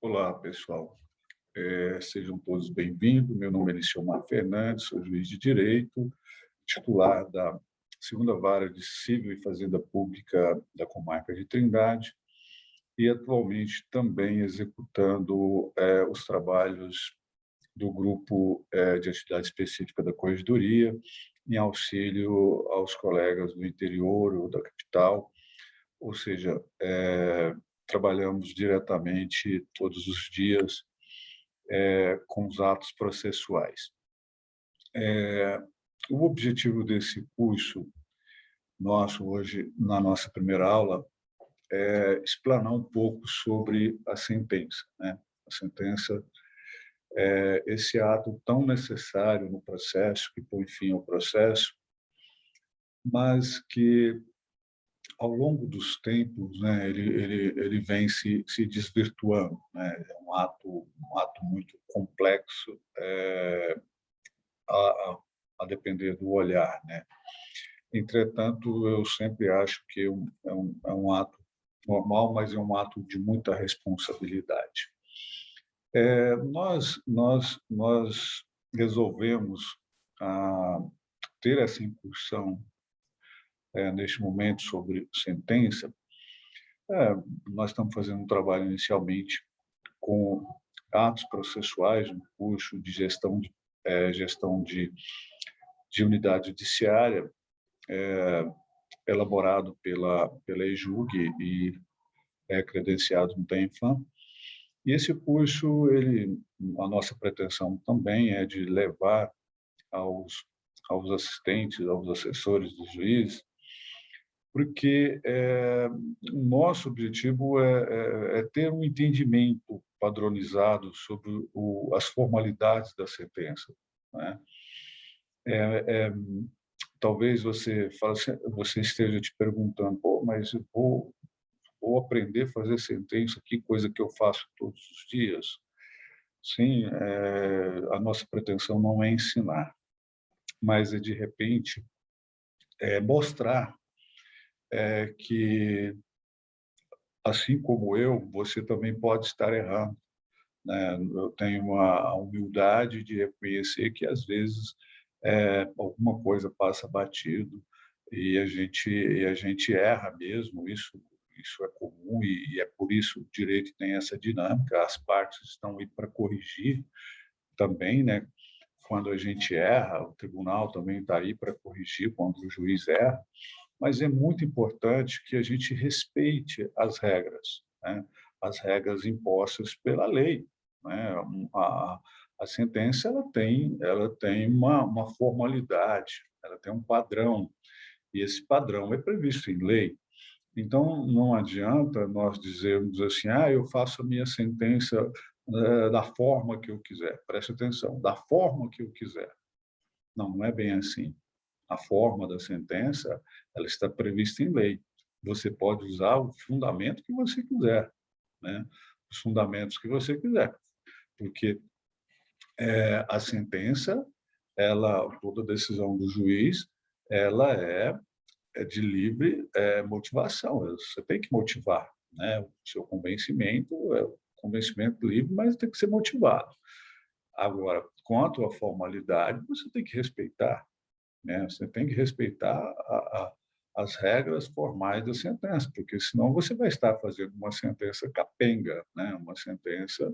Olá, pessoal. Sejam todos bem-vindos. Meu nome é Liciomar Fernandes, sou juiz de direito, titular da segunda vara de Civil e Fazenda Pública da Comarca de Trindade e atualmente também executando os trabalhos do grupo de atividade específica da Corregedoria em auxílio aos colegas do interior ou da capital, ou seja, trabalhamos diretamente todos os dias com os atos processuais. O objetivo desse curso nosso hoje, na nossa primeira aula, é explanar um pouco sobre a sentença, né? A sentença é esse ato tão necessário no processo, que põe fim ao processo, mas que, ao longo dos tempos, né, ele vem se desvirtuando, né? É um ato muito complexo, a depender do olhar, né? Entretanto, eu sempre acho que é um ato normal, mas é um ato de muita responsabilidade. Nós resolvemos ah, ter essa incursão neste momento sobre sentença. É, Nós estamos fazendo um trabalho inicialmente com atos processuais, um curso de gestão de unidade judiciária, elaborado pela EJUG e é credenciado no DENFAM. E esse curso, a nossa pretensão também é de levar aos assistentes, aos assessores dos juízes, porque o nosso objetivo é ter um entendimento padronizado sobre as formalidades da sentença, né? É, é, Talvez você esteja te perguntando, pô, mas eu vou aprender a fazer sentença aqui, coisa que eu faço todos os dias. Sim, a nossa pretensão não é ensinar, mas é, de repente, mostrar que, assim como eu, você também pode estar errando, né? Eu tenho a humildade de reconhecer que, às vezes, alguma coisa passa batido e a gente erra mesmo. Isso é comum e é por isso o direito tem essa dinâmica. As partes estão aí para corrigir também, né? Quando a gente erra, o tribunal também está aí para corrigir quando o juiz erra, mas é muito importante que a gente respeite as regras, né? As regras impostas pela lei, né? A sentença ela tem uma formalidade, ela tem um padrão, e esse padrão é previsto em lei. Então, não adianta nós dizermos assim, eu faço a minha sentença da forma que eu quiser. Preste atenção, da forma que eu quiser. Não, não é bem assim. A forma da sentença, ela está prevista em lei. Você pode usar o fundamento que você quiser, né? Os fundamentos que você quiser, porque a sentença, toda decisão do juiz, ela é de livre motivação. Você tem que motivar, né? O seu convencimento é um convencimento livre, mas tem que ser motivado. Agora, quanto à formalidade, você tem que respeitar, né? Você tem que respeitar as regras formais da sentença, porque senão você vai estar fazendo uma sentença capenga, né? Uma sentença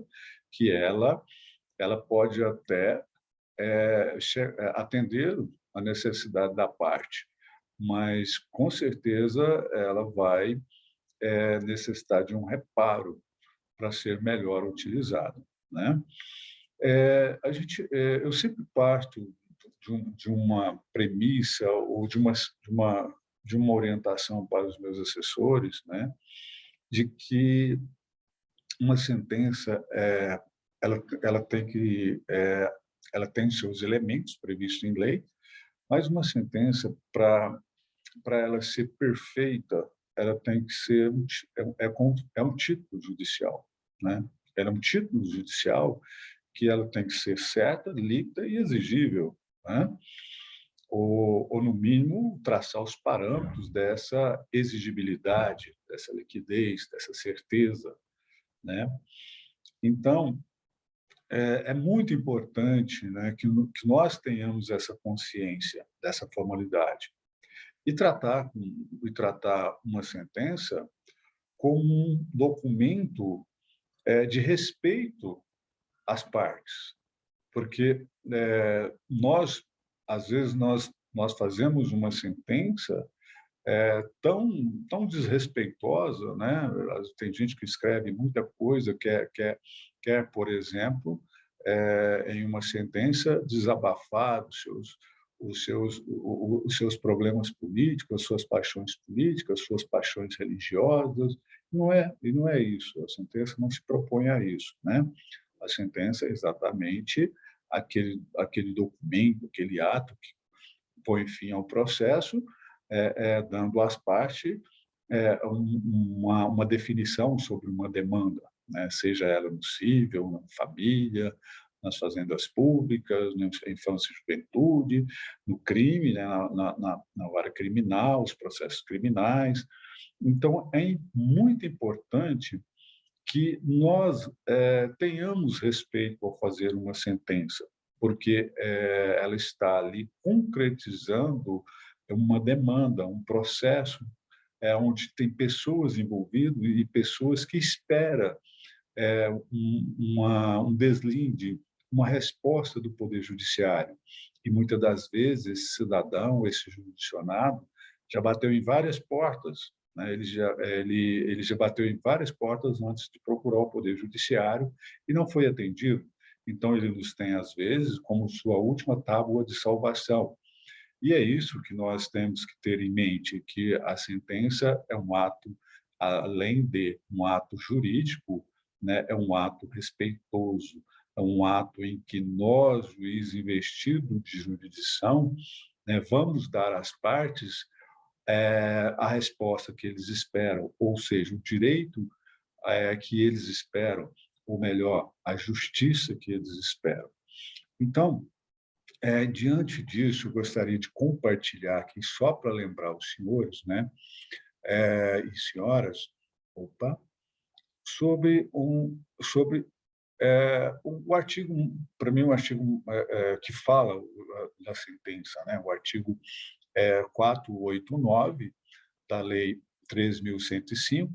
que ela pode até atender a necessidade da parte, mas com certeza ela vai necessitar de um reparo para ser melhor utilizada, né? Eu sempre parto de uma premissa ou de uma orientação para os meus assessores, né, de que uma sentença ela tem ela tem seus elementos previstos em lei, mas uma sentença para ela ser perfeita, ela tem que ser é um título judicial, né? Ela é um título judicial que ela tem que ser certa, líquida e exigível, né? Ou, no mínimo, traçar os parâmetros dessa exigibilidade, dessa liquidez, dessa certeza, né? Então, é muito importante, né, que nós tenhamos essa consciência dessa formalidade e tratar uma sentença como um documento de respeito às partes, porque nós, às vezes, nós fazemos uma sentença tão desrespeitosa, né? Tem gente que escreve muita coisa, quer por exemplo, em uma sentença, desabafar os seus problemas políticos, as suas paixões políticas, suas paixões religiosas. E não é isso. A sentença não se propõe a isso, né? A sentença é exatamente aquele documento, aquele ato que põe fim ao processo, dando às partes uma definição sobre uma demanda, né? Seja ela no cível, na família, nas fazendas públicas, na infância e juventude, no crime, né? na vara criminal, os processos criminais. Então, é muito importante que nós tenhamos respeito ao fazer uma sentença, porque ela está ali concretizando uma demanda, um processo onde tem pessoas envolvidas e pessoas que esperam um deslinde, uma resposta do Poder Judiciário. E muitas das vezes esse cidadão, esse judicionado, já bateu em várias portas, né? Ele já bateu em várias portas antes de procurar o Poder Judiciário e não foi atendido. Então, ele nos tem, às vezes, como sua última tábua de salvação. E é isso que nós temos que ter em mente, que a sentença é um ato, além de um ato jurídico, né, é um ato respeitoso, é um ato em que nós, juiz investido de jurisdição, né, vamos dar às partes a resposta que eles esperam, ou seja, o direito que eles esperam, ou melhor, a justiça que eles esperam. Então, diante disso, eu gostaria de compartilhar aqui, só para lembrar os senhores, né, e senhoras, opa, sobre o artigo, para mim, um artigo que fala da sentença, né, o artigo 489 da Lei 13.105,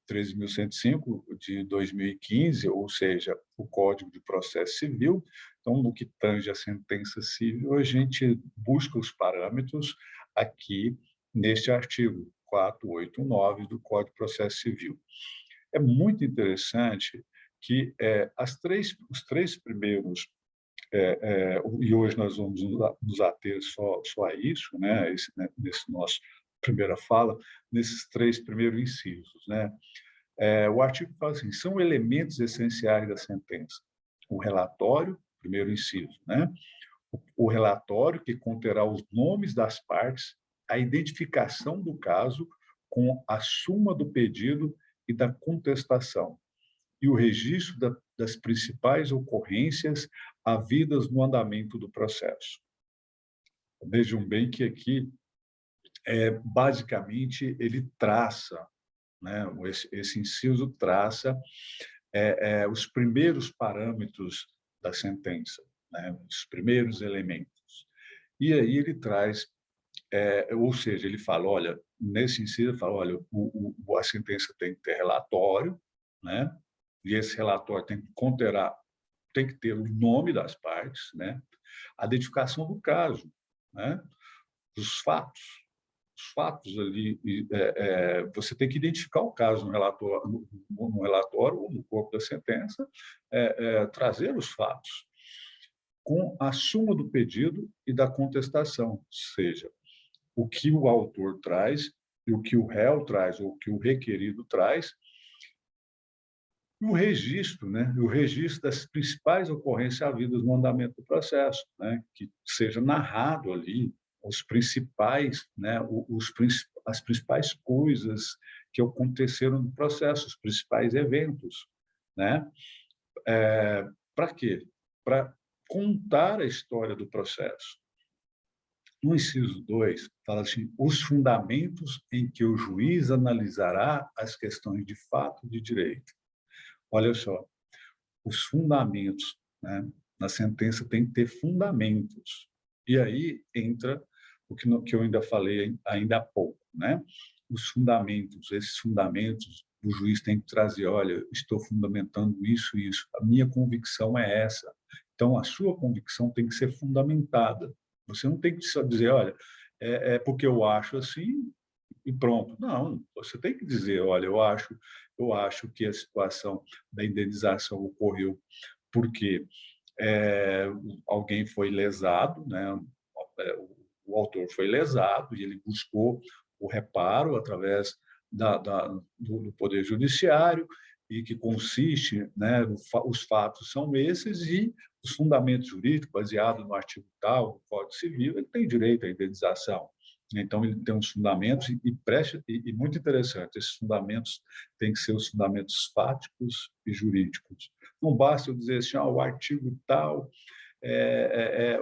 13.105 de 2015, ou seja, o Código de Processo Civil. Então, no que tange a sentença civil, a gente busca os parâmetros aqui neste artigo 489 do Código de Processo Civil. É muito interessante que os três primeiros, e hoje nós vamos nos ater só a isso, né, nesse nosso primeira fala, nesses três primeiros incisos, né? O artigo fala assim: são elementos essenciais da sentença. O relatório, primeiro inciso, né? O relatório que conterá os nomes das partes, a identificação do caso com a suma do pedido e da contestação, e o registro das principais ocorrências havidas no andamento do processo. Vejam bem que aqui, basicamente, ele traça, né, esse inciso traça os primeiros parâmetros da sentença, né, os primeiros elementos. E aí ele traz, ou seja, ele fala, olha, nesse inciso ele fala, olha, a sentença tem que ter relatório, né, e esse relatório tem que ter o nome das partes, né, a identificação do caso, né, dos fatos. Os fatos ali, você tem que identificar o caso no relatório ou no corpo da sentença, trazer os fatos com a suma do pedido e da contestação, ou seja, o que o autor traz e o que o réu traz ou o que o requerido traz, e o registro, né? O registro das principais ocorrências havidas no andamento do processo, né? Que seja narrado ali os principais, né? As principais coisas que aconteceram no processo, os principais eventos, né? Para quê? Para contar a história do processo. No inciso 2, fala assim: os fundamentos em que o juiz analisará as questões de fato e de direito. olha só, os fundamentos, né? Na sentença tem que ter fundamentos. E aí entra o que eu ainda falei ainda há pouco, né? Os fundamentos, esses fundamentos, o juiz tem que trazer, olha, estou fundamentando isso e isso, a minha convicção é essa. Então, a sua convicção tem que ser fundamentada. Você não tem que só dizer, olha, é porque eu acho assim e pronto. Não, você tem que dizer, olha, eu acho que a situação da indenização ocorreu porque alguém foi lesado, né? O autor foi lesado e ele buscou o reparo através do Poder Judiciário e que consiste, né, os fatos são esses e os fundamentos jurídicos, baseado no artigo tal do Código Civil, ele tem direito à indenização. Então, ele tem uns fundamentos e muito interessante, esses fundamentos têm que ser os fundamentos fáticos e jurídicos. Não basta eu dizer assim, o artigo tal,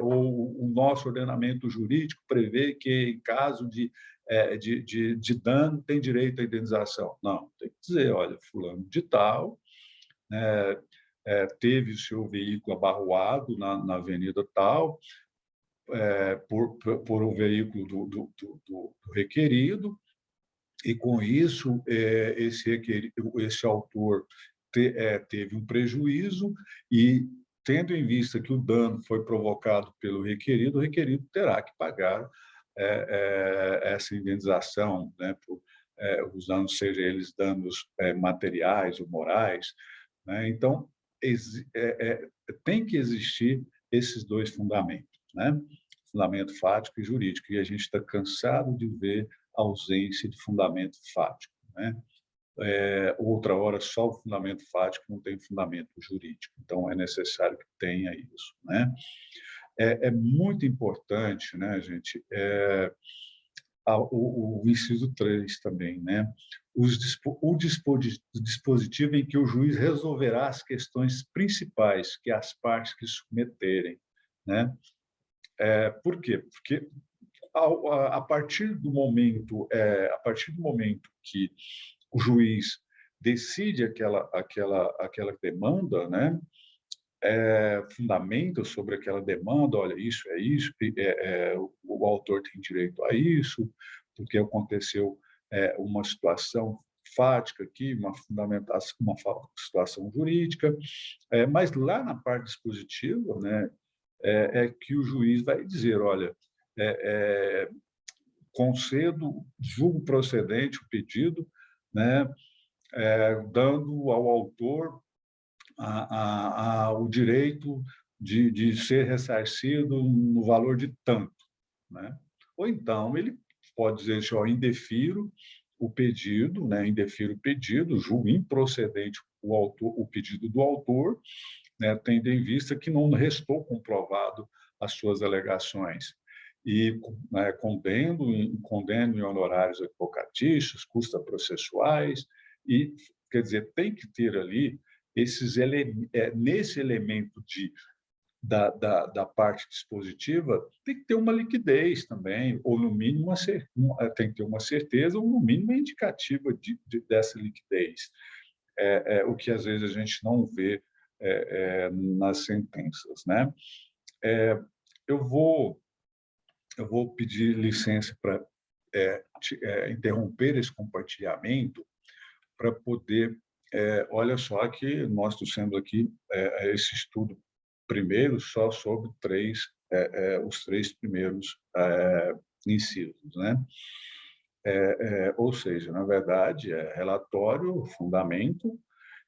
ou o nosso ordenamento jurídico prevê que, em caso de dano, tem direito à indenização. Não, tem que dizer, olha, fulano de tal teve o seu veículo abarroado na avenida tal, por um veículo do requerido, e, com isso, esse autor teve um prejuízo e, tendo em vista que o dano foi provocado pelo requerido, o requerido terá que pagar essa indenização, né, por os danos, seja eles danos materiais ou morais, né? Então, tem que existir esses dois fundamentos, né? Fundamento fático e jurídico, e a gente está cansado de ver a ausência de fundamento fático, né? Outra hora, só o fundamento fático não tem fundamento jurídico, então é necessário que tenha isso, né? É muito importante, né, gente, o inciso 3 também, né? O dispositivo em que o juiz resolverá as questões principais que as partes que submeterem, né? Por quê? Porque a partir do momento que o juiz decide aquela demanda, né? Fundamenta sobre aquela demanda, olha, isso é isso, o autor tem direito a isso, porque aconteceu uma situação fática aqui, uma fundamentação, uma situação jurídica, mas lá na parte dispositiva, né, que o juiz vai dizer, olha, concedo, julgo procedente o pedido, né, dando ao autor o direito de ser ressarcido no valor de tanto, né? Ou então ele pode dizer assim, indefiro o pedido, né? Indefiro o pedido, julgo improcedente o pedido do autor, né? Tendo em vista que não restou comprovado as suas alegações. E, né, condeno em honorários advocatícios, custas processuais, e, quer dizer, tem que ter ali nesse elemento da parte dispositiva, tem que ter uma liquidez também, ou no mínimo tem que ter uma certeza, ou no mínimo uma indicativa dessa liquidez, o que às vezes a gente não vê nas sentenças, né? Eu vou pedir licença para interromper esse compartilhamento para poder, olha só que nós trouxemos aqui esse estudo primeiro só sobre os três primeiros incisos, né? Ou seja, na verdade, é relatório, fundamento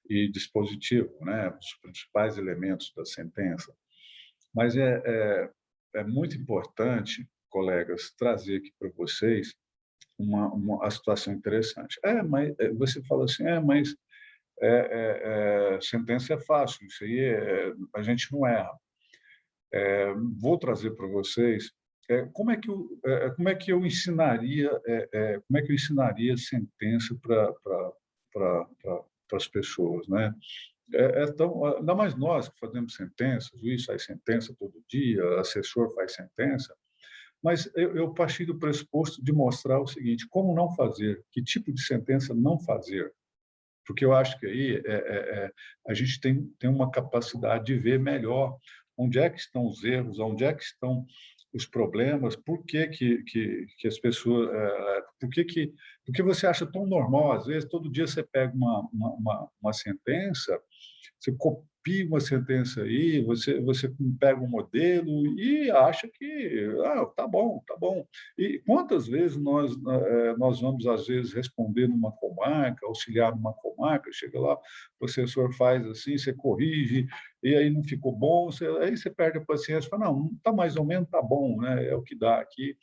e dispositivo, né? Os principais elementos da sentença. Mas é muito importante, colegas, trazer aqui para vocês uma situação interessante. Mas você fala assim, mas sentença é fácil, isso aí a gente não erra. Vou trazer para vocês como é que eu ensinaria sentença para as pessoas, né? Ainda mais nós que fazemos sentença, o juiz faz sentença todo dia, assessor faz sentença, mas eu parti do pressuposto de mostrar o seguinte: como não fazer, que tipo de sentença não fazer, porque eu acho que aí a gente tem uma capacidade de ver melhor onde é que estão os erros, onde é que estão os problemas, por que as pessoas... por que você acha tão normal, às vezes, todo dia você pega uma sentença, você copia uma sentença aí, você pega um modelo e acha que tá bom, tá bom. E quantas vezes nós vamos, às vezes, responder numa comarca, auxiliar numa comarca, chega lá, o assessor faz assim, você corrige, e aí não ficou bom, aí você perde a paciência, fala, não, está mais ou menos, está bom, né? É o que dá aqui,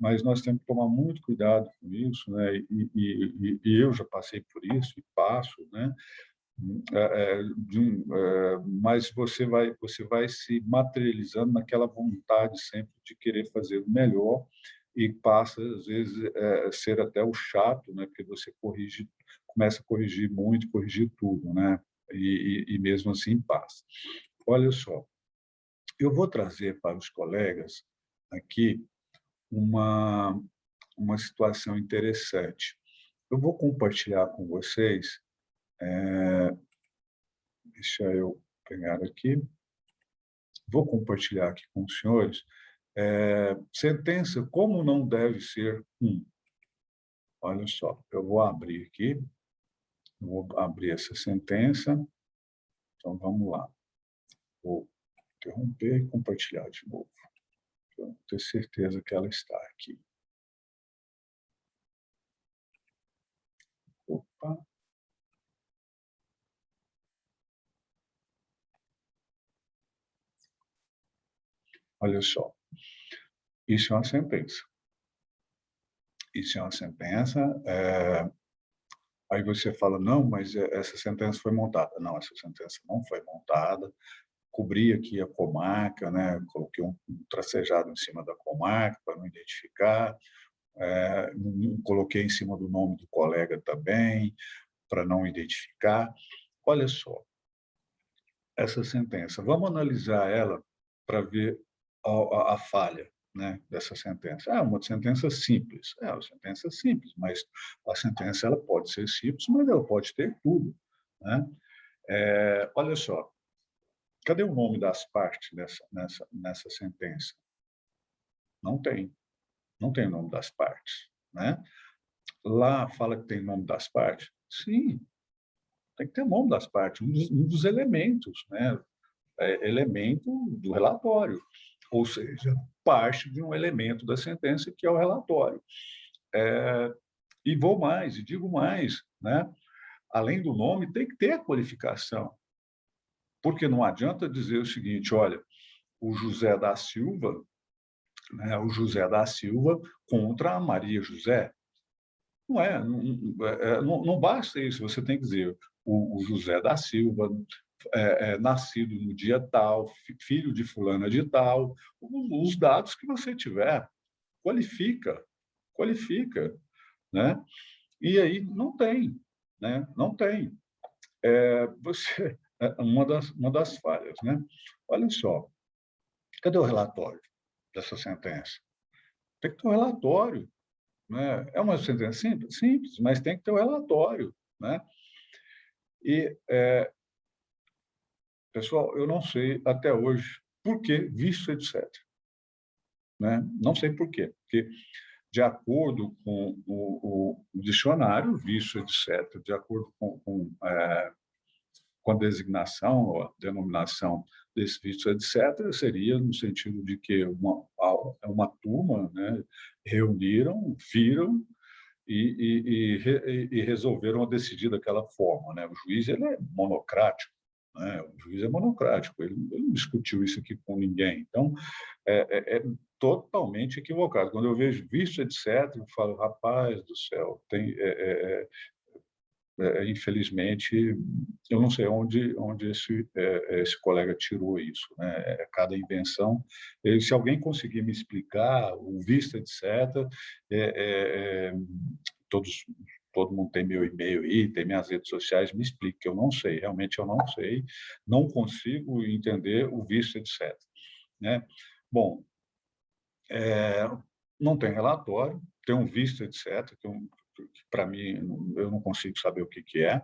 mas nós temos que tomar muito cuidado com isso, né? E eu já passei por isso, e passo, né? Mas você vai se materializando naquela vontade sempre de querer fazer o melhor e passa, às vezes, a ser até o chato, né? Porque você começa a corrigir muito, corrigir tudo, né? E mesmo assim passa. Olha só, eu vou trazer para os colegas aqui uma, uma situação interessante. Eu vou compartilhar com vocês, deixa eu pegar aqui, vou compartilhar aqui com os senhores, sentença como não deve ser um. Olha só, eu vou abrir aqui, vou abrir essa sentença, então vamos lá. Vou interromper e compartilhar de novo, para ter certeza que ela está aqui. Opa. Olha só, isso é uma sentença. Isso é uma sentença. Aí você fala, não, mas essa sentença foi montada. Não, essa sentença não foi montada. Cobri aqui a comarca, né? Coloquei um tracejado em cima da comarca para não identificar. Coloquei em cima do nome do colega também, para não identificar. Olha só, essa sentença, vamos analisar ela para ver a falha, né, dessa sentença. É uma sentença simples, mas a sentença ela pode ser simples, mas ela pode ter tudo, né? Olha só, cadê o nome das partes nessa sentença? Não tem, não tem o nome das partes, né? Lá fala que tem nome das partes? Sim, tem que ter o nome das partes, um dos elementos, né? Elemento do relatório, ou seja, parte de um elemento da sentença que é o relatório. E vou mais, e digo mais, né? Além do nome, tem que ter a qualificação, porque não adianta dizer o seguinte, olha, o José da Silva, né? O José da Silva contra a Maria José. Não basta isso, você tem que dizer o José da Silva, nascido no dia tal, filho de fulana de tal, os dados que você tiver, qualifica, né? E aí não tem, né? Não tem. Uma das falhas, né? Olha só, cadê o relatório dessa sentença? Tem que ter um relatório, né? É uma sentença simples, simples, mas tem que ter um relatório, né? E pessoal, eu não sei até hoje por que vício, etc. Né? Não sei por quê, porque de acordo com o dicionário, vício, etc., de acordo com a designação, ou a denominação desse vício, etc., seria no sentido de que uma turma, né, reuniram, viram e resolveram decidir daquela forma. Né? O juiz ele é monocrático, né? O juiz é monocrático, ele não discutiu isso aqui com ninguém. Então, é totalmente equivocado. Quando eu vejo vício, etc., eu falo, rapaz do céu, infelizmente, eu não sei onde esse colega tirou isso. Né? Cada invenção. Se alguém conseguir me explicar o vício, etc., todos todo mundo tem meu e-mail aí, tem minhas redes sociais, me explique, que eu não sei, realmente eu não sei, não consigo entender o vício, etc. Né? Bom, não tem relatório, tem um visto, etc., que para mim eu não consigo saber o que é,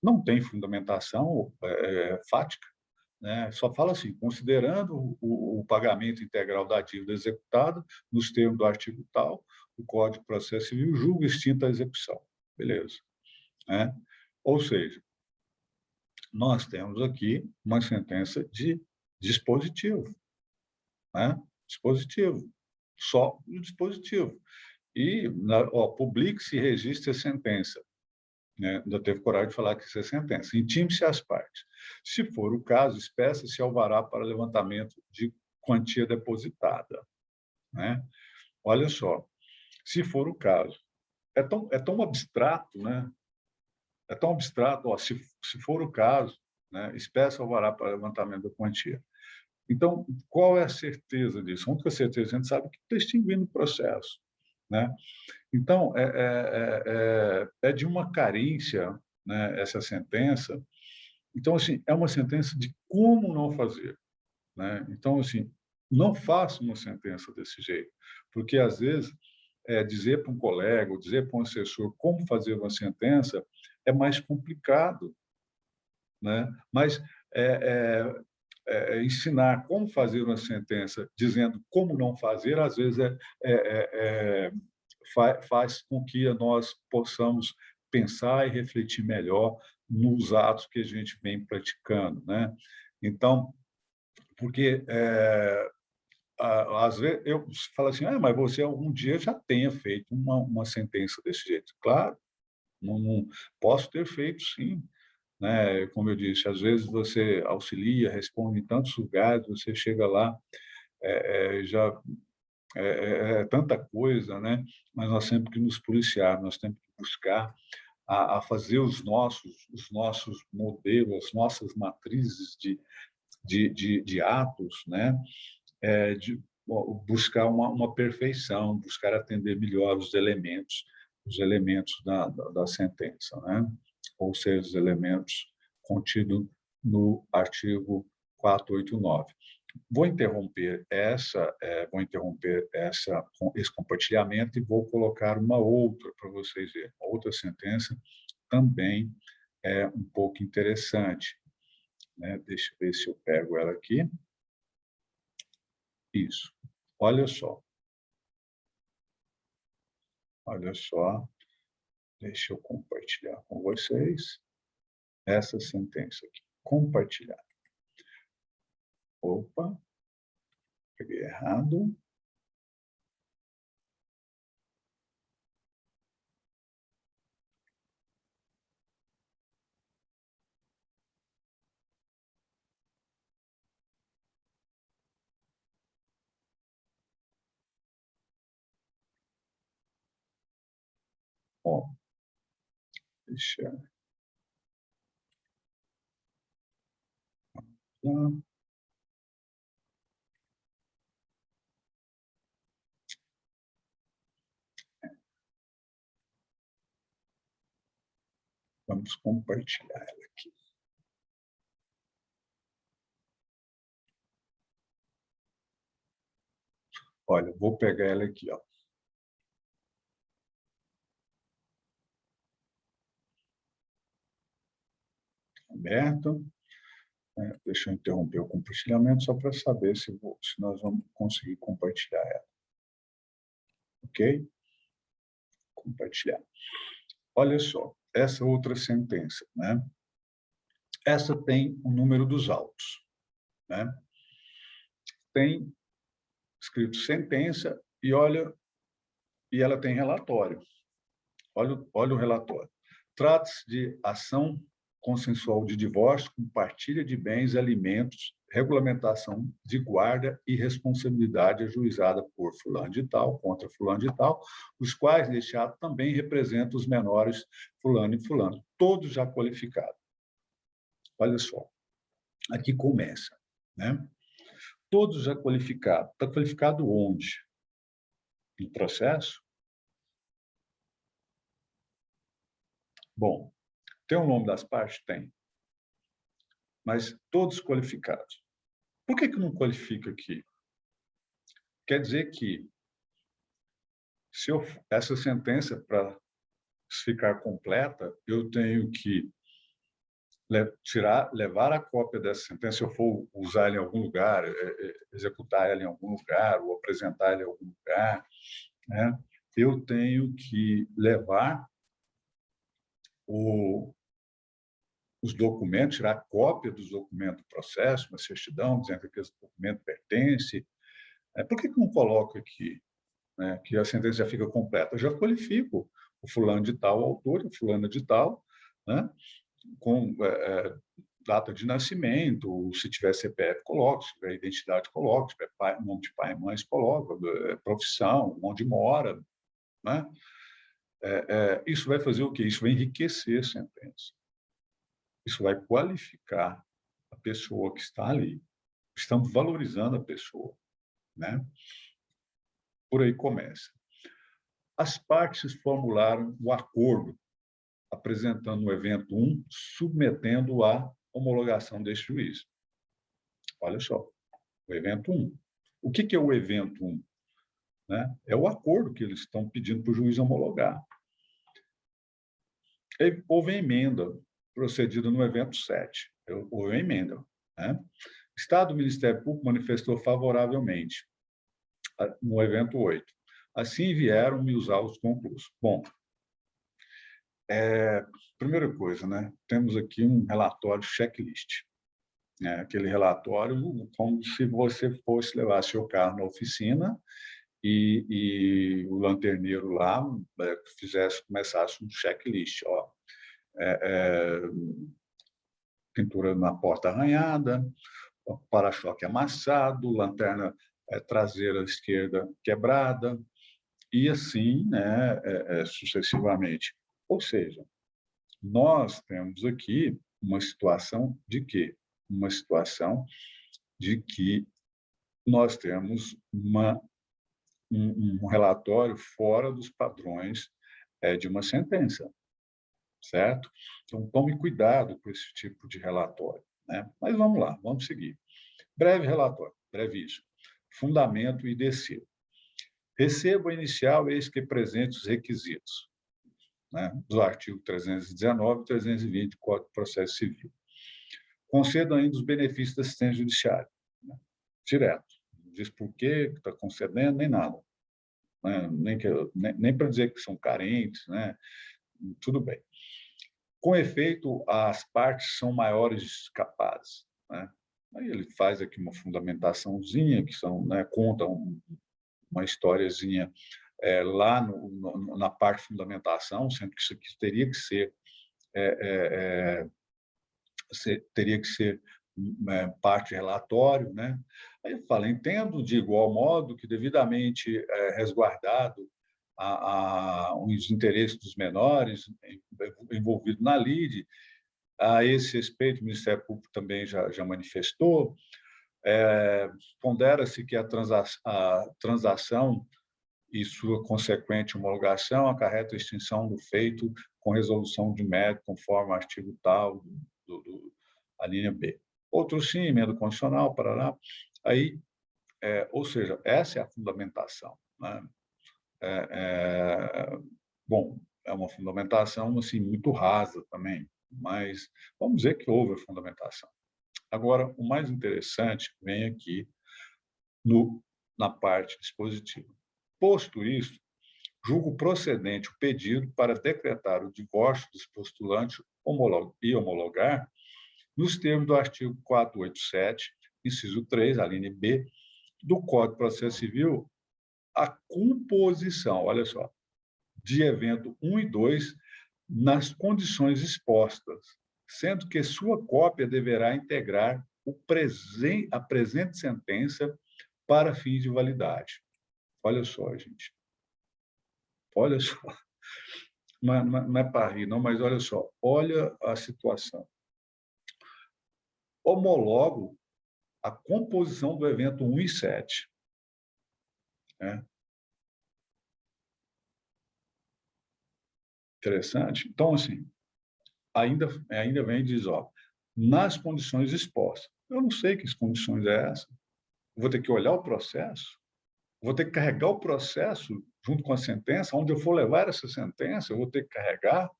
não tem fundamentação fática, né? Só fala assim, considerando o pagamento integral da dívida executada, nos termos do artigo tal, o Código de Processo Civil julga extinta a execução. Beleza. Né? Ou seja, nós temos aqui uma sentença de dispositivo. Né? Dispositivo. Só o dispositivo. E, publique-se e registre a sentença. Né? Ainda teve coragem de falar que isso é sentença. Intime-se as partes. Se for o caso, espeça-se alvará para levantamento de quantia depositada. Né? Olha só, se for o caso, é tão abstrato, né? É tão abstrato, se for o caso, né? Espeça alvará para levantamento da quantia. Então, qual é a certeza disso? A única certeza, a gente sabe que está extinguindo o processo. Né? Então, é de uma carência, né, essa sentença. Então, assim, é uma sentença de como não fazer. Né? Então, assim, não faça uma sentença desse jeito, porque, às vezes, dizer para um colega ou dizer para um assessor como fazer uma sentença é mais complicado. Né? Mas ensinar como fazer uma sentença dizendo como não fazer, às vezes faz com que nós possamos pensar e refletir melhor nos atos que a gente vem praticando, né? Então, porque às vezes eu falo assim, mas você algum dia já tenha feito uma sentença desse jeito. Claro, não posso ter feito, sim. Né? Como eu disse, às vezes você auxilia, responde em tantos lugares, você chega lá, já tanta coisa, né? Mas nós temos que nos policiar, nós temos que buscar a fazer os nossos modelos, as nossas matrizes de atos, né? De buscar uma perfeição, buscar atender melhor os elementos da sentença, né? Ou seja, os elementos contidos no artigo 489. Vou interromper esse compartilhamento e vou colocar uma outra para vocês verem. Uma outra sentença também é um pouco interessante. Né? Deixa eu ver se eu pego ela aqui. Isso. Olha só. Olha só. Deixa eu compartilhar com vocês essa sentença aqui. Compartilhar. Opa, peguei errado. Ó, deixa eu... Vamos compartilhar ela aqui. Olha, vou pegar ela aqui, ó. Aberto. Deixa eu interromper o compartilhamento só para saber se nós vamos conseguir compartilhar ela. Ok? Compartilhar. Olha só, essa outra sentença, né? Essa tem o número dos autos, né? Tem escrito sentença e olha, e ela tem relatório. Olha o relatório. Trata-se de ação consensual de divórcio com partilha de bens e alimentos, regulamentação de guarda e responsabilidade ajuizada por fulano de tal, contra fulano de tal, os quais, neste ato, também representam os menores fulano e fulano, todos já qualificados. Olha só, aqui começa, né? Todos já qualificados. Está qualificado onde? No processo? Bom, tem o nome das partes? Tem. Mas todos qualificados. Por que não qualifica aqui? Quer dizer que essa sentença, para se ficar completa, eu tenho que levar a cópia dessa sentença, se eu for usar ela em algum lugar, executar ela em algum lugar, ou apresentar ela em algum lugar, né? Eu tenho que levar os documentos, tirar cópia dos documentos do processo, uma certidão, dizendo que aquele documento pertence. Por que não coloco aqui, né, que a sentença já fica completa? Eu já qualifico o fulano de tal, o autor, o fulano de tal, né, com data de nascimento, se tiver CPF, coloco, se tiver identidade, coloco, se tiver nome de pai e mãe, coloco, profissão, onde mora, né? Isso vai fazer o quê? Isso vai enriquecer a sentença. Isso vai qualificar a pessoa que está ali. Estamos valorizando a pessoa, né? Por aí começa. As partes formularam o acordo, apresentando o evento 1, submetendo à homologação deste juiz. Olha só, o evento 1. O que é o evento 1? Né? É o acordo que eles estão pedindo para o juiz homologar. Houve emenda procedida no evento 7. Houve emenda. Né? O Estado do Ministério Público manifestou favoravelmente no evento 8. Assim vieram me usar os concursos. Bom, primeira coisa, né? Temos aqui um relatório checklist. Né? Aquele relatório como se você fosse levar seu carro na oficina e o lanterneiro lá começasse um checklist. Ó, pintura na porta arranhada, para-choque amassado, lanterna traseira esquerda quebrada, e assim, né, sucessivamente. Ou seja, nós temos aqui uma situação de quê? Uma situação de que nós temos um relatório fora dos padrões de uma sentença, certo? Então, tome cuidado com esse tipo de relatório, né? Mas vamos lá, vamos seguir. Breve relatório, brevíssimo. Fundamento e descer. Recebo inicial, eis que presente os requisitos, né, do artigo 319 e 320 do Código de Processo Civil. Concedo ainda os benefícios da assistência judiciária, né, direto. Não diz por que está concedendo, nem nada. Né, nem para dizer que são carentes, né, tudo bem. Com efeito, as partes são maiores capazes. Né? Aí ele faz aqui uma fundamentaçãozinha, que são, né, conta uma historiazinha lá na parte de fundamentação, sendo que isso aqui teria que ser parte de relatório, né? Aí ele fala, entendo de igual modo que devidamente resguardado os interesses dos menores envolvidos na lide, a esse respeito o Ministério Público também já manifestou, pondera-se que a transação e sua consequente homologação acarreta a extinção do feito com resolução de mérito, conforme o artigo tal, a linha B. Outro sim, emenda condicional, parará. Aí, ou seja, essa é a fundamentação. Né? Bom, é uma fundamentação assim, muito rasa também, mas vamos dizer que houve a fundamentação. Agora, o mais interessante vem aqui na parte dispositiva. Posto isso, julgo procedente o pedido para decretar o divórcio dos postulantes e homologar, nos termos do artigo 487, inciso 3, a linha B, do Código de Processo Civil, a composição, olha só, de evento 1 e 2 nas condições expostas, sendo que sua cópia deverá integrar a presente sentença para fins de validade. Olha só, gente. Olha só. Não é para rir, não, mas olha só. Olha a situação. Homologo a composição do evento 1 e 7. Né? Interessante. Então, assim, ainda vem e diz, ó, nas condições expostas. Eu não sei que condições é essa. Vou ter que olhar o processo. vou ter que carregar o processo junto com a sentença, onde eu for levar essa sentença, eu vou ter que carregar.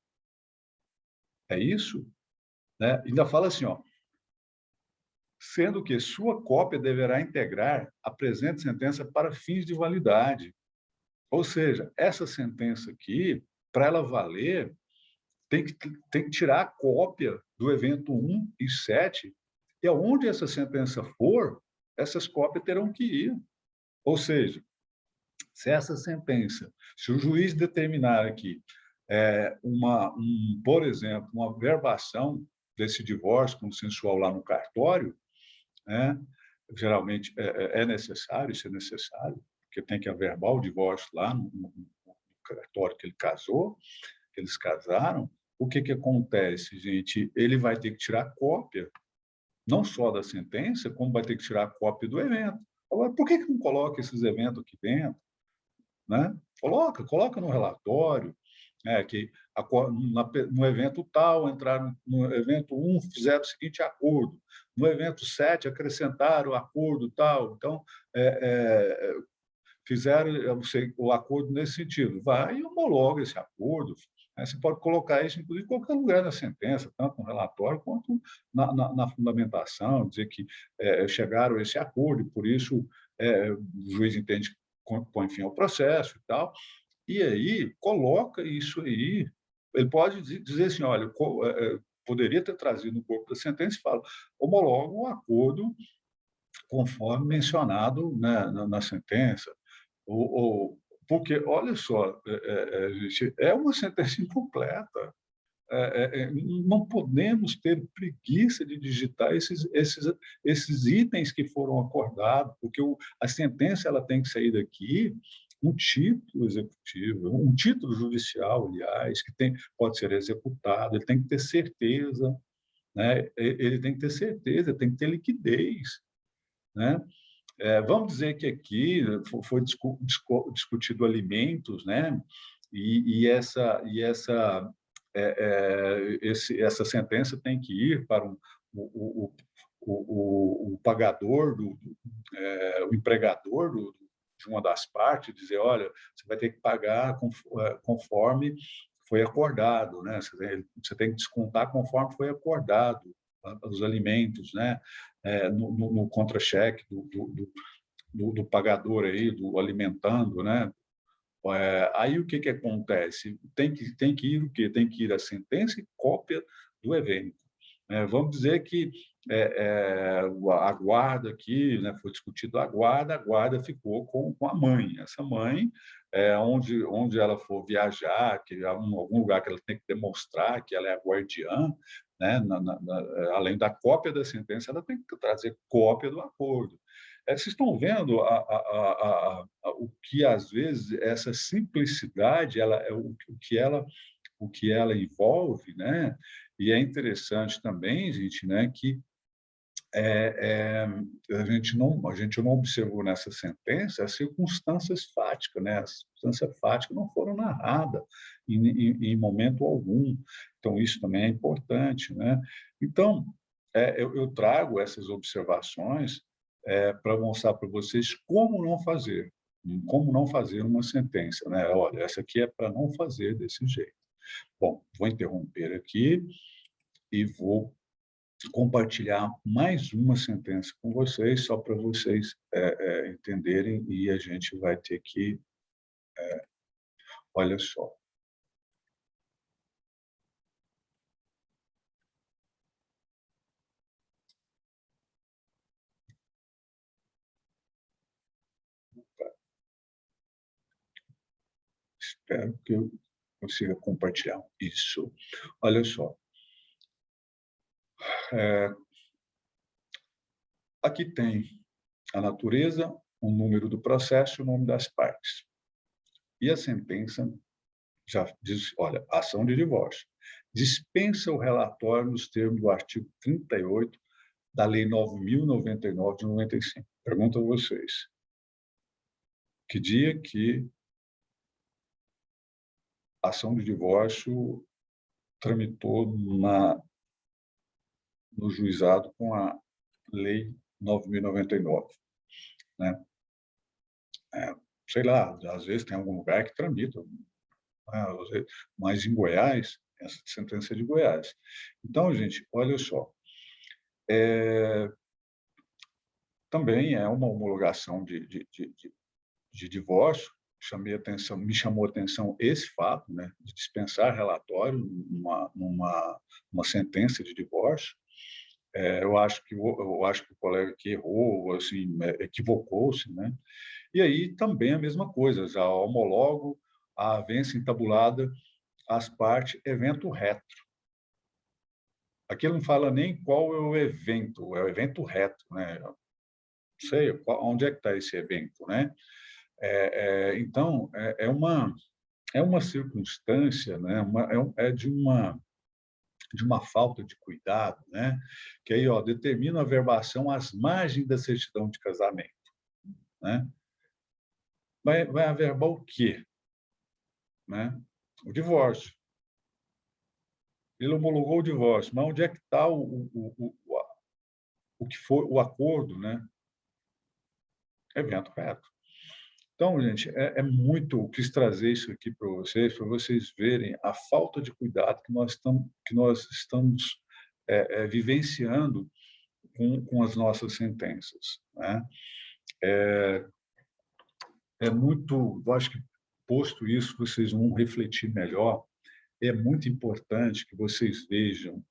É isso? Né? Ainda fala assim, ó, sendo que sua cópia deverá integrar a presente sentença para fins de validade. Ou seja, essa sentença aqui, para ela valer, tem que tirar a cópia do evento 1 e 7, e aonde essa sentença for, essas cópias terão que ir. Ou seja, se essa sentença, se o juiz determinar aqui por exemplo, uma verbação desse divórcio consensual lá no cartório, né, geralmente é necessário, isso é necessário, porque tem que averbar o divórcio lá no cartório que ele casou, que eles casaram. O que acontece, gente? Ele vai ter que tirar cópia, não só da sentença, como vai ter que tirar cópia do evento. Agora, por que não coloca esses eventos aqui dentro? Né? Coloca no relatório, que no evento tal, entraram no evento 1, fizeram o seguinte acordo, no evento 7, acrescentaram o acordo tal, então, fizeram o acordo nesse sentido. Vai e homologa esse acordo. Né? Você pode colocar isso, inclusive, em qualquer lugar da sentença, tanto no relatório quanto na fundamentação, dizer que chegaram a esse acordo, e por isso o juiz entende que põe fim ao processo e tal. E aí, coloca isso aí. Ele pode dizer assim, olha, poderia ter trazido no corpo da sentença e fala, homologa o acordo conforme mencionado, né, na sentença. Porque, olha só, gente, é uma sentença incompleta. Não podemos ter preguiça de digitar esses itens que foram acordados, porque a sentença ela tem que sair daqui um título executivo, um título judicial, aliás, que pode ser executado, ele tem que ter certeza, né? Ele tem que ter certeza, tem que ter liquidez, né? Vamos dizer que aqui foi discutido alimentos, né? Essa sentença tem que ir para o pagador, o empregador de uma das partes, dizer, olha, você vai ter que pagar conforme foi acordado, né? Você tem que descontar conforme foi acordado os alimentos, né? No contra-cheque do pagador aí, do alimentando, né? Aí o que acontece? Tem que ir o quê? Tem que ir a sentença e cópia do evento. Vamos dizer que a guarda aqui, né, foi discutido a guarda ficou com a mãe. Essa mãe, onde ela for viajar, que algum lugar que ela tem que demonstrar que ela é a guardiã, né, além da cópia da sentença, ela tem que trazer cópia do acordo. Vocês estão vendo o que, às vezes, essa simplicidade, o que ela envolve, né? E é interessante também, gente, né, que a gente não observou nessa sentença as circunstâncias fáticas, né? As circunstâncias fáticas não foram narradas em momento algum. Então, isso também é importante, né? Então, eu trago essas observações para mostrar para vocês como não fazer uma sentença, né? Olha, essa aqui é para não fazer desse jeito. Bom, vou interromper aqui e vou compartilhar mais uma sentença com vocês, só para vocês entenderem, e a gente vai ter que... olha só. Espero que eu consiga compartilhar isso. Olha só. Aqui tem a natureza, o número do processo e o nome das partes. E a sentença já diz, olha, ação de divórcio. Dispensa o relatório nos termos do artigo 38 da Lei 9.099 de 95. Pergunto a vocês, que dia que a ação de divórcio tramitou no juizado com a Lei 9.099, né? sei lá, às vezes tem algum lugar que tramita, né, mas em Goiás, essa sentença é de Goiás. Então, gente, olha só, também é uma homologação de divórcio. Me chamou a atenção esse fato, né, de dispensar relatório numa sentença de divórcio. Eu acho que o colega aqui errou, assim, equivocou-se, né? E aí também a mesma coisa, já homologo a avença entabulada às partes, evento reto. Aqui ele não fala nem qual é o evento reto, né? Não sei onde é que está esse evento, né? Então, é uma circunstância, né? De uma falta de cuidado, né? Que aí, ó, determina a verbação às margens da certidão de casamento, né? Vai averbar o quê, né? O divórcio. Ele homologou o divórcio, mas onde é que está o que foi o acordo, né? Evento reto. Então, gente, muito. Quis trazer isso aqui para vocês verem a falta de cuidado que nós estamos vivenciando com as nossas sentenças, né? Muito. Eu acho que, posto isso, vocês vão refletir melhor. É muito importante que vocês vejam.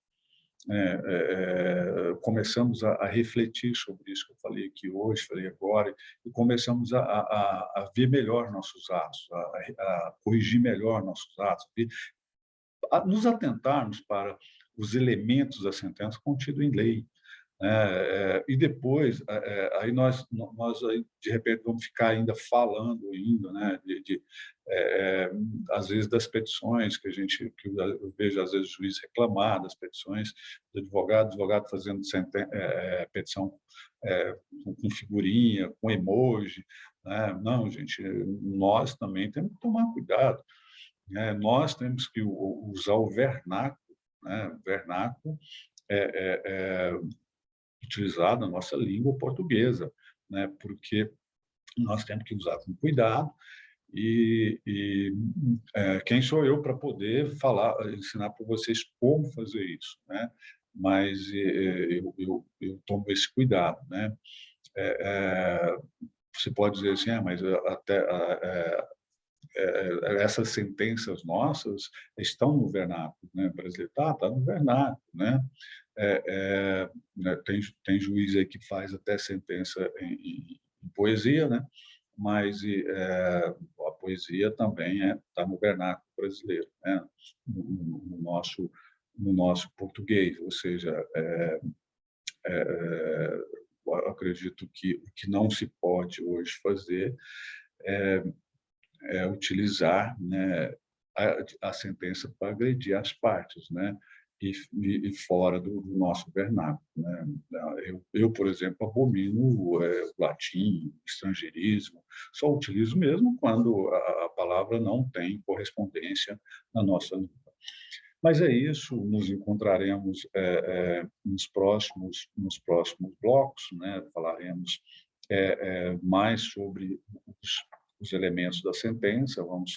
Começamos a refletir sobre isso que eu falei aqui hoje, falei agora, e começamos a ver melhor nossos atos, a corrigir melhor nossos atos, a nos atentarmos para os elementos da sentença contido em lei. E depois, aí nós aí, de repente, vamos ficar ainda falando ainda, né, às vezes, das petições que eu vejo, às vezes, o juiz reclamar das petições do advogado fazendo petição com figurinha, com emoji, né? Não, gente, nós também temos que tomar cuidado, né? Nós temos que usar o vernáculo, né? O vernáculo utilizado na nossa língua portuguesa, né? Porque nós temos que usar com cuidado quem sou eu para poder falar, ensinar para vocês como fazer isso, né? Mas eu tomo esse cuidado, né? Você pode dizer assim, mas até essas sentenças nossas estão no vernáculo, né? Brasileiro está no vernáculo, né? Né, tem juiz aí que faz até sentença em poesia, né? Mas a poesia também está no vernáculo brasileiro, né? No nosso português, ou seja, eu acredito que o que não se pode hoje fazer é utilizar, né, a sentença para agredir as partes, né? E fora do nosso vernáculo, né? Por exemplo, abomino o latim, o estrangeirismo, só utilizo mesmo quando a palavra não tem correspondência na nossa língua. Mas é isso, nos encontraremos nos próximos blocos, né? Falaremos mais sobre os elementos da sentença, vamos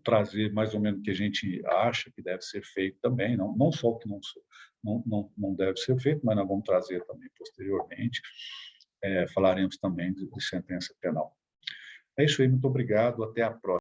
trazer mais ou menos o que a gente acha que deve ser feito também, não só o que não deve ser feito, mas nós vamos trazer também posteriormente. Falaremos também de sentença penal. É isso aí, muito obrigado, até a próxima.